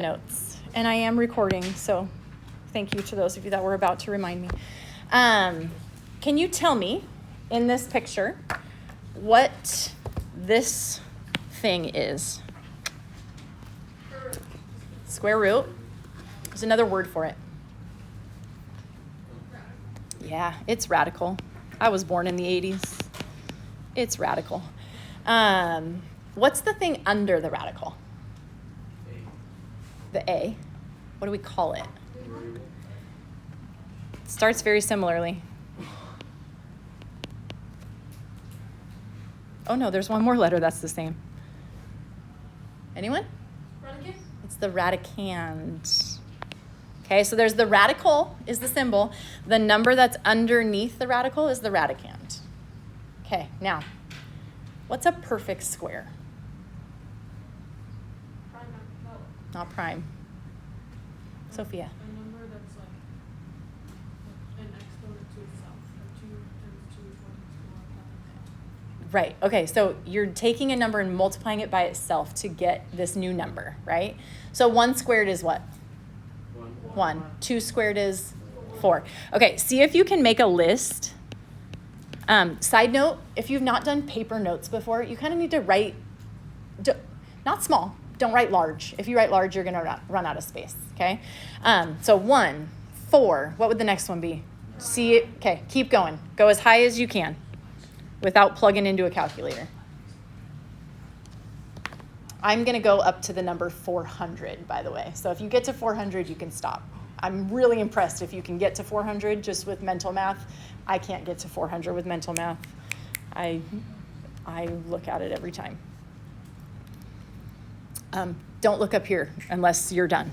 notes, and I am recording, so thank you to those of you that were about to remind me. Can you tell me in this picture what this thing is? Square root. There's another word for it. Yeah, it's radical. I was born in the 80s. It's radical. What's the thing under the radical? The A. What do we call it? It starts very similarly. Oh no, there's one more letter that's the same. Anyone? Radicand? It's the radicand. Okay, so there's the radical is the symbol. The number that's underneath the radical is the radicand. Okay, now, what's a perfect square? Prime, no. Not prime. Sophia. A number that's like an exponent to itself. Like 2 times 2 is 1 Right, okay, so you're taking a number and multiplying it by itself to get this new number, right? So 1 squared is what? 1. 2 squared is 4. Okay, see if you can make a list. Side note, if you've not done paper notes before, you kind of need to write, not small, don't write large. If you write large, you're gonna run out of space, okay? So 1, 4, what would the next one be? See it, okay, keep going. Go as high as you can without plugging into a calculator. I'm going to go up to the number 400, by the way. So if you get to 400, you can stop. I'm really impressed if you can get to 400 just with mental math. I can't get to 400 with mental math. I look at it every time. Don't look up here unless you're done.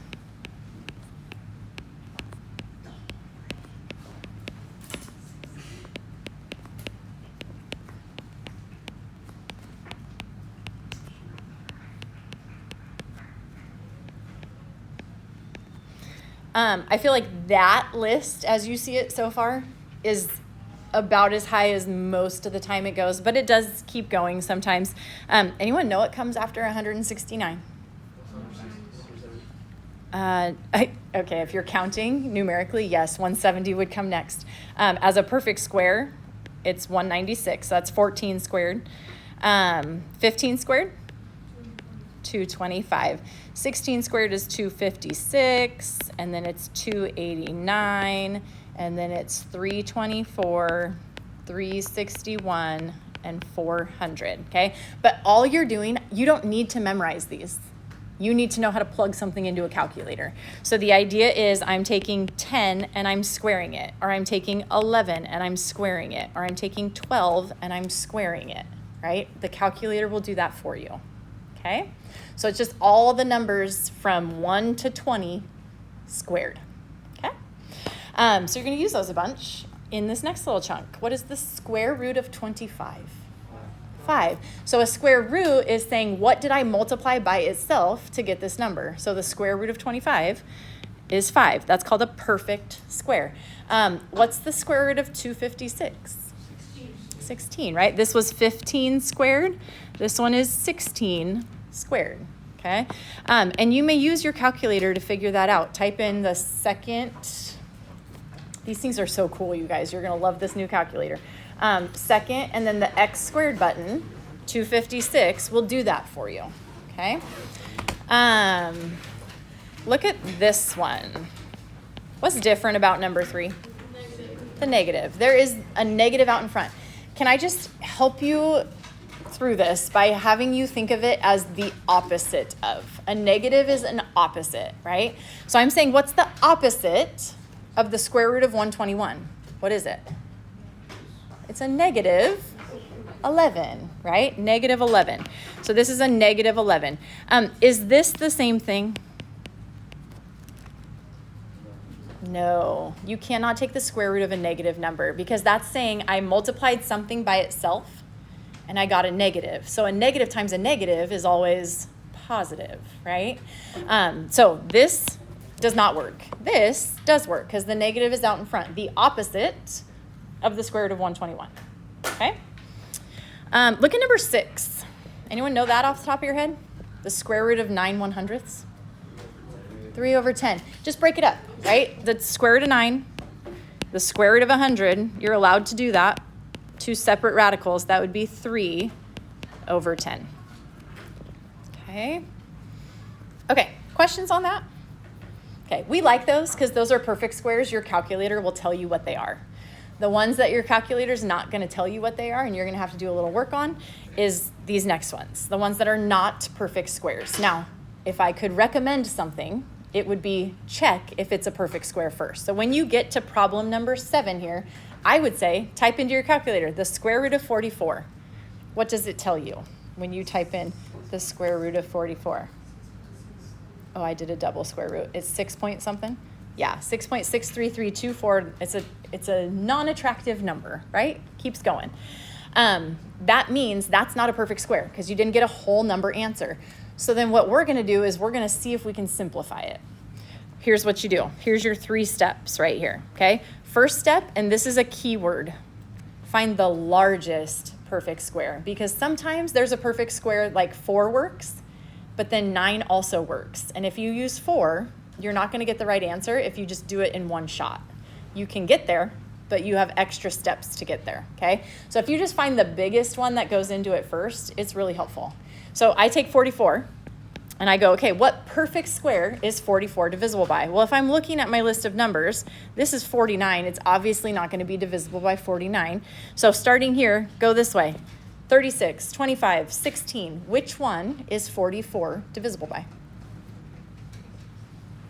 I feel like that list, as you see it so far, is about as high as most of the time it goes, but it does keep going sometimes. Anyone know what comes after 169? Okay, if you're counting numerically, yes, 170 would come next. As a perfect square, it's 196, so that's 14 squared. 15 squared? 225. 16 squared is 256, and then it's 289, and then it's 324, 361, and 400, okay? But all you're doing, you don't need to memorize these. You need to know how to plug something into a calculator. So the idea is I'm taking 10 and I'm squaring it, or I'm taking 11 and I'm squaring it, or I'm taking 12 and I'm squaring it, right? The calculator will do that for you, okay? So it's just all the numbers from 1 to 20 squared, okay? So you're going to use those a bunch in this next little chunk. What is the square root of 25? 5. So a square root is saying, what did I multiply by itself to get this number? So the square root of 25 is 5. That's called a perfect square. What's the square root of 256? 16, right? This was 15 squared. This one is 16 squared, okay? And you may use your calculator to figure that out. Type in the second. These things are so cool, you guys. You're going to love this new calculator. Second, and then the x squared button, 256, will do that for you, okay? Look at this one. What's different about number 3? Negative. The negative. There is a negative out in front. Can I just help you through this by having you think of it as the opposite of? A negative is an opposite, right? So I'm saying, what's the opposite of the square root of 121? What is it? It's a negative 11, right? Negative 11. So this is a negative 11. Is this the same thing? No, you cannot take the square root of a negative number because that's saying I multiplied something by itself and I got a negative. So a negative times a negative is always positive, right? So this does not work. This does work because the negative is out in front. The opposite of the square root of 121, okay? Look at number 6. Anyone know that off the top of your head? The square root of 9/100ths? 3 over 10. Just break it up, right? The square root of 9, the square root of 100, you're allowed to do that. 2 separate radicals, that would be 3 over 10. Okay. Okay, questions on that? Okay, we like those because those are perfect squares. Your calculator will tell you what they are. The ones that your calculator's not going to tell you what they are and you're going to have to do a little work on is these next ones, the ones that are not perfect squares. Now, if I could recommend something, it would be check if it's a perfect square first. So when you get to problem number 7 here, I would say type into your calculator the square root of 44. What does it tell you when you type in the square root of 44? Oh, I did a double square root. It's 6 point something? Yeah, 6.63324. It's a non-attractive number, right? Keeps going. That means that's not a perfect square because you didn't get a whole number answer. So then what we're going to do is we're going to see if we can simplify it. Here's what you do. Here's your 3 steps right here, okay? First step, and this is a key word, find the largest perfect square because sometimes there's a perfect square like 4 works, but then 9 also works. And if you use 4, you're not going to get the right answer if you just do it in one shot. You can get there, but you have extra steps to get there, okay? So if you just find the biggest one that goes into it first, it's really helpful. So I take 44, and I go, okay, what perfect square is 44 divisible by? Well, if I'm looking at my list of numbers, this is 49. It's obviously not going to be divisible by 49. So starting here, go this way. 36, 25, 16. Which one is 44 divisible by?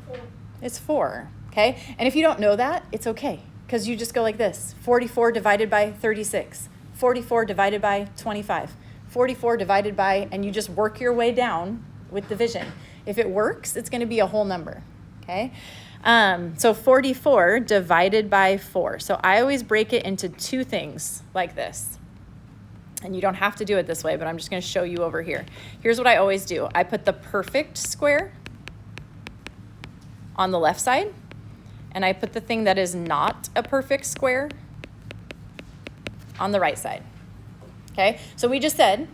4. It's 4, okay? And if you don't know that, it's okay, because you just go like this. 44 divided by 36. 44 divided by 25. 44 divided by, and you just work your way down with division. If it works, it's going to be a whole number, okay? So 44 divided by 4. So I always break it into 2 things like this. And you don't have to do it this way, but I'm just going to show you over here. Here's what I always do. I put the perfect square on the left side, and I put the thing that is not a perfect square on the right side. Okay, so we just said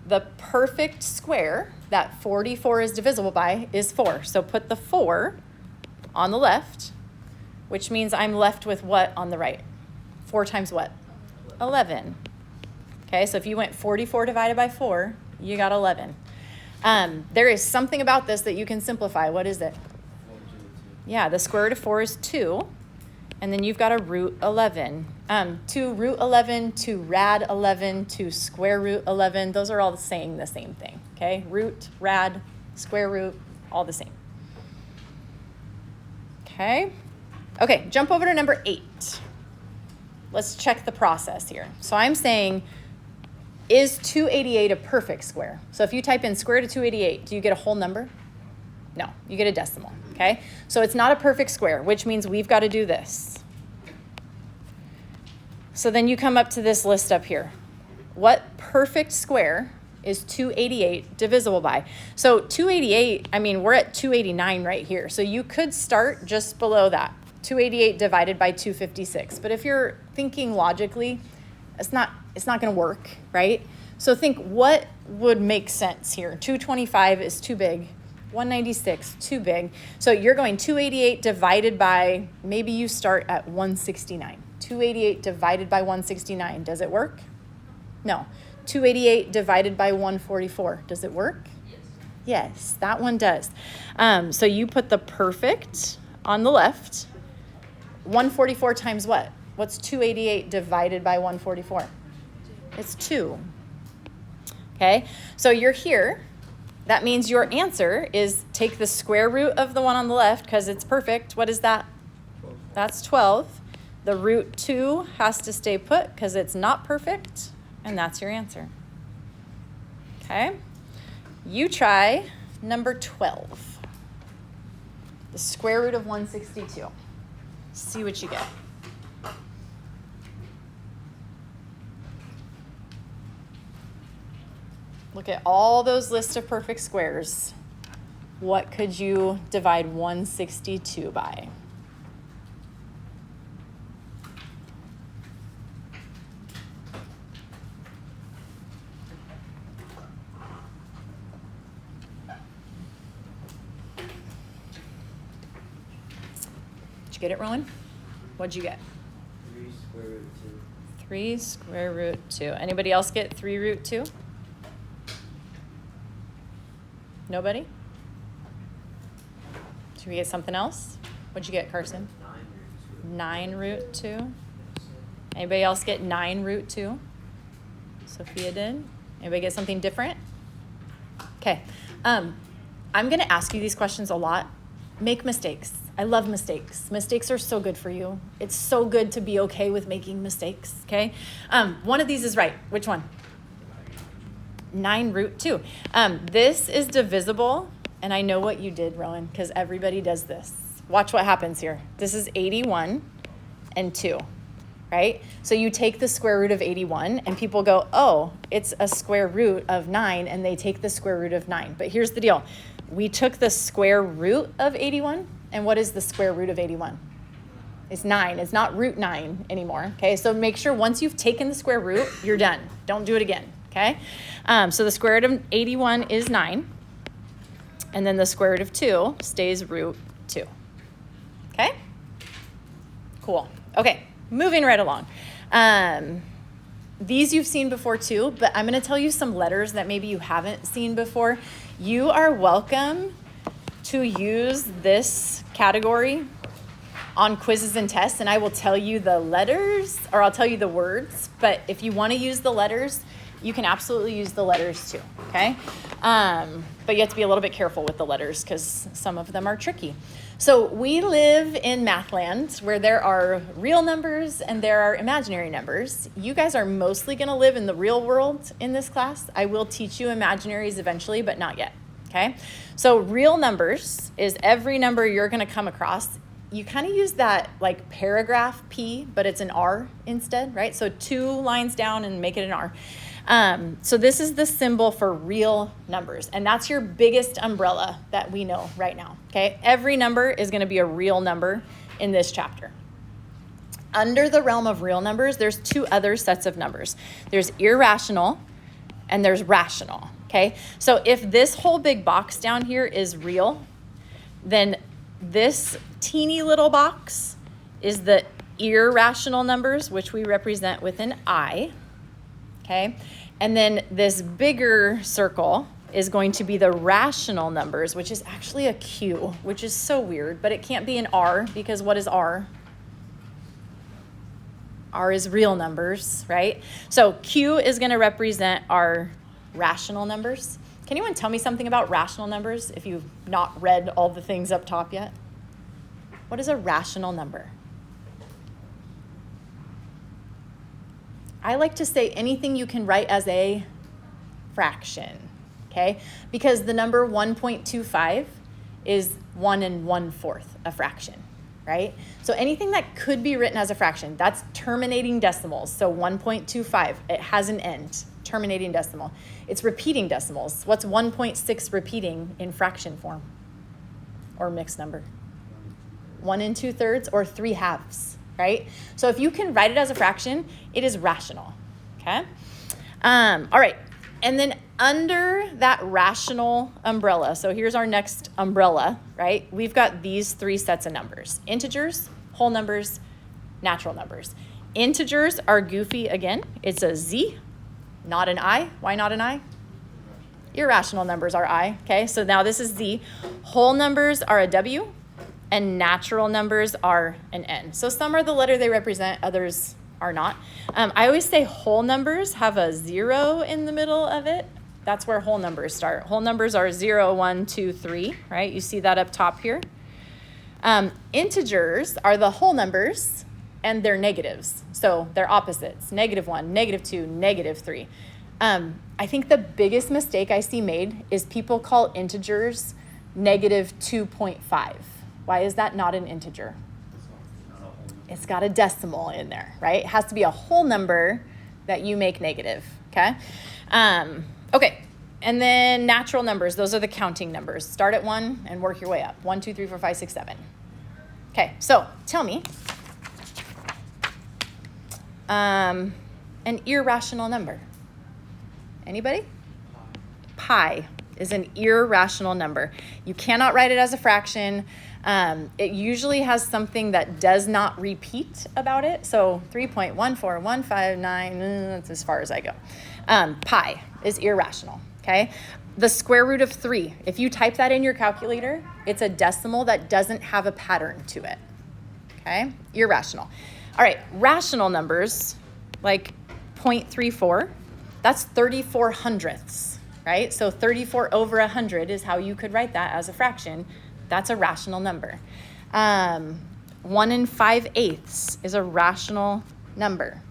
the perfect square that 44 is divisible by is 4. So put the 4 on the left, which means I'm left with what on the right? 4 times what? 11. Okay, so if you went 44 divided by 4, you got 11. There is something about this that you can simplify. What is it? Yeah, the square root of 4 is 2, and then you've got a root 11. To root 11, to rad 11, to square root 11, those are all saying the same thing, okay? Root, rad, square root, all the same. Okay, jump over to number 8. Let's check the process here. So I'm saying, is 288 a perfect square? So if you type in square root of 288, do you get a whole number? No, you get a decimal, okay? So it's not a perfect square, which means we've got to do this. So then you come up to this list up here. What perfect square is 288 divisible by? So 288, I mean, we're at 289 right here. So you could start just below that, 288 divided by 256. But if you're thinking logically, it's not going to work, right? So think what would make sense here. 225 is too big. 196, too big. So you're going 288 divided by, maybe you start at 169. 288 divided by 169, does it work? No. 288 divided by 144, does it work? Yes, that one does. So you put the perfect on the left. 144 times what? What's 288 divided by 144? It's 2. Okay, so you're here. That means your answer is take the square root of the one on the left because it's perfect. What is that? 12. That's 12. The root 2 has to stay put because it's not perfect, and that's your answer. Okay, you try number 12. The square root of 162. See what you get. Look at all those lists of perfect squares. What could you divide 162 by? Get it, Rowan? What'd you get? 3 square root 2. 3 square root 2. Anybody else get 3 root 2? Nobody? Should we get something else? What'd you get, Carson? 9 root 2. 9 root 2. Anybody else get 9 root 2? Sophia did. Anybody get something different? Okay. I'm going to ask you these questions a lot. Make mistakes. I love mistakes. Mistakes are so good for you. It's so good to be okay with making mistakes, okay? One of these is right. Which one? 9 root 2. This is divisible, and I know what you did, Rowan, because everybody does this. Watch what happens here. This is 81 and 2, right? So you take the square root of 81, and people go, oh, it's a square root of 9, and they take the square root of 9. But here's the deal. We took the square root of 81, and what is the square root of 81? It's 9. It's not root 9 anymore, okay? So make sure once you've taken the square root, you're done. Don't do it again, okay? So the square root of 81 is 9, and then the square root of 2 stays root 2, okay? Cool. Okay, moving right along. These you've seen before too, but I'm going to tell you some letters that maybe you haven't seen before. You are welcome to use this category on quizzes and tests, and I will tell you the letters, or I'll tell you the words, but if you want to use the letters, you can absolutely use the letters too, okay? But you have to be a little bit careful with the letters because some of them are tricky. So we live in math land where there are real numbers and there are imaginary numbers. You guys are mostly going to live in the real world in this class. I will teach you imaginaries eventually, but not yet, okay? So real numbers is every number you're going to come across. You kind of use that like paragraph P, but it's an R instead, right? So 2 lines down and make it an R. So this is the symbol for real numbers, and that's your biggest umbrella that we know right now, okay? Every number is going to be a real number in this chapter. Under the realm of real numbers, there's 2 other sets of numbers. There's irrational and there's rational, okay? So if this whole big box down here is real, then this teeny little box is the irrational numbers, which we represent with an I. Okay, and then this bigger circle is going to be the rational numbers, which is actually a Q, which is so weird, but it can't be an R because what is R? R is real numbers, right? So Q is going to represent our rational numbers. Can anyone tell me something about rational numbers if you've not read all the things up top yet? What is a rational number? I like to say anything you can write as a fraction, okay? Because the number 1.25 is 1 1/4 a fraction, right? So anything that could be written as a fraction, that's terminating decimals. So 1.25, it has an end, terminating decimal. It's repeating decimals. What's 1.6 repeating in fraction form or mixed number? 1 2/3 or 3/2. Right? So if you can write it as a fraction, it is rational, okay? All right, and then under that rational umbrella, so here's our next umbrella, right? We've got these 3 sets of numbers: integers, whole numbers, natural numbers. Integers are goofy again. It's a Z, not an I. Why not an I? Irrational numbers are I, okay? So now this is Z. Whole numbers are a W. And natural numbers are an N. So some are the letter they represent, others are not. I always say whole numbers have a 0 in the middle of it. That's where whole numbers start. Whole numbers are 0, 1, 2, 3, right? You see that up top here. Integers are the whole numbers, and they're negatives. So they're opposites: -1, -2, -3. I think the biggest mistake I see made is people call integers -2.5. Why is that not an integer? It's got a decimal in there, right? It has to be a whole number that you make negative, okay? Okay, and then natural numbers, those are the counting numbers. Start at 1 and work your way up. 1, 2, 3, 4, 5, 6, 7. Okay, so tell me, an irrational number. Anybody? Pi is an irrational number. You cannot write it as a fraction. It usually has something that does not repeat about it. So 3.14159, that's as far as I go. Pi is irrational, okay? The square root of 3, if you type that in your calculator, it's a decimal that doesn't have a pattern to it, okay? Irrational. All right, rational numbers, like 0.34, that's 34 hundredths, right? So 34 over 100 is how you could write that as a fraction. That's a rational number. 1 5/8 is a rational number.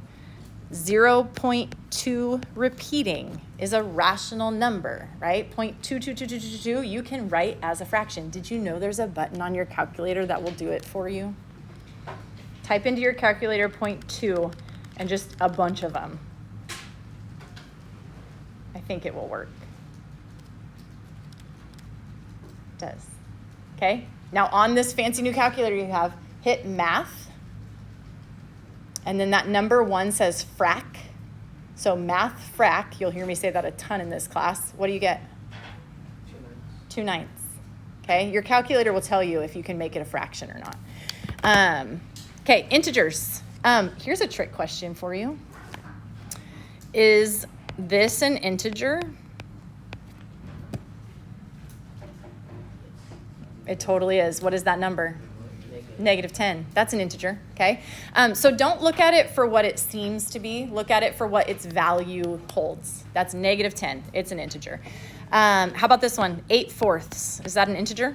0.2 repeating is a rational number, right? 0.22222 you can write as a fraction. Did you know there's a button on your calculator that will do it for you? Type into your calculator 0.2 and just a bunch of them. I think it will work. It does. Okay, now on this fancy new calculator you have, hit math, and then that number 1 says frac. So math frac, you'll hear me say that a ton in this class. What do you get? 2/9. Okay, your calculator will tell you if you can make it a fraction or not. Okay, integers. Here's a trick question for you. Is this an integer? It totally is. What is that number? -10. That's an integer, okay? So don't look at it for what it seems to be. Look at it for what its value holds. That's -10. It's an integer. How about this one? 8/4. Is that an integer?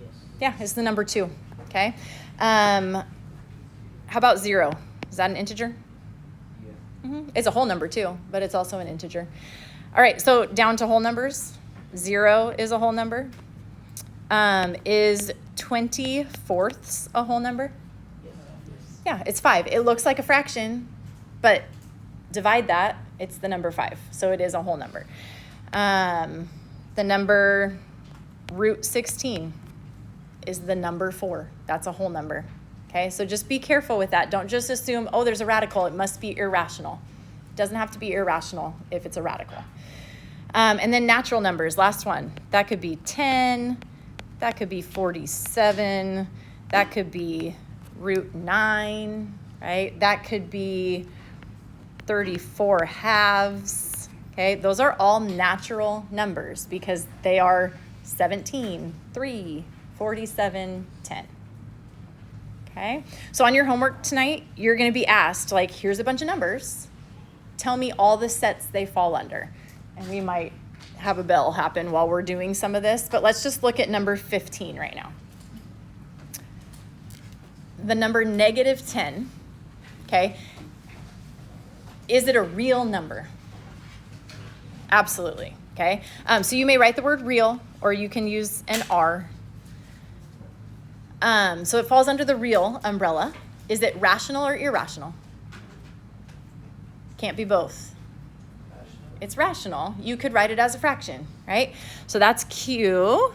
Yes. Yeah, it's the number 2, okay? How about 0? Is that an integer? Yeah. It's a whole number too, but it's also an integer. All right, so down to whole numbers. 0 is a whole number. Is 20/4 a whole number? Yes. Yeah, it's 5. It looks like a fraction, but divide that, it's the number 5. So it is a whole number. The number √16 is the number 4. That's a whole number. Okay, so just be careful with that. Don't just assume, oh, there's a radical, it must be irrational. It doesn't have to be irrational if it's a radical. And then natural numbers, last one. That could be 10. That could be 47. That could be √9, right? That could be 34 halves. Okay, those are all natural numbers because they are 17, 3, 47, 10. Okay, so on your homework tonight, you're going to be asked, like, here's a bunch of numbers. Tell me all the sets they fall under. And we might have a bell happen while we're doing some of this, but let's just look at number 15 right now. The number -10, okay, is it a real number? Absolutely, okay? So you may write the word real, or you can use an R. So it falls under the real umbrella. Is it rational or irrational? Can't be both. It's rational. You could write it as a fraction, right? So that's Q.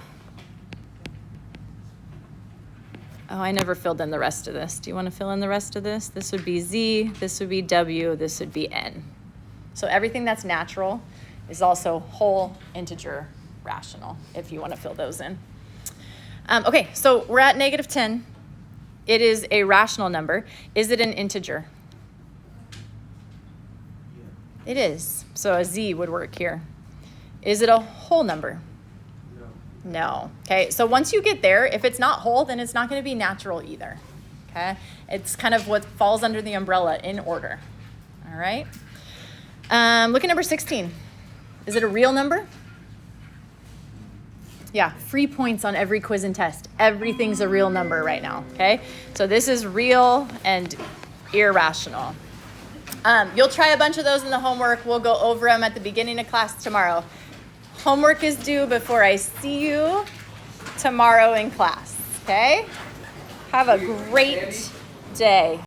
Oh, I never filled in the rest of this. Do you want to fill in the rest of this? This would be Z, this would be W, this would be N. So everything that's natural is also whole, integer, rational, if you want to fill those in. Okay, so we're at -10. It is a rational number. Is it an integer? It is. So a Z would work here. Is it a whole number? No. Okay, so once you get there, if it's not whole, then it's not going to be natural either. Okay, it's kind of what falls under the umbrella in order. All right. Look at number 16. Is it a real number? Yeah, free points on every quiz and test. Everything's a real number right now, okay? So this is real and irrational. You'll try a bunch of those in the homework. We'll go over them at the beginning of class tomorrow. Homework is due before I see you tomorrow in class, okay? Have a great day.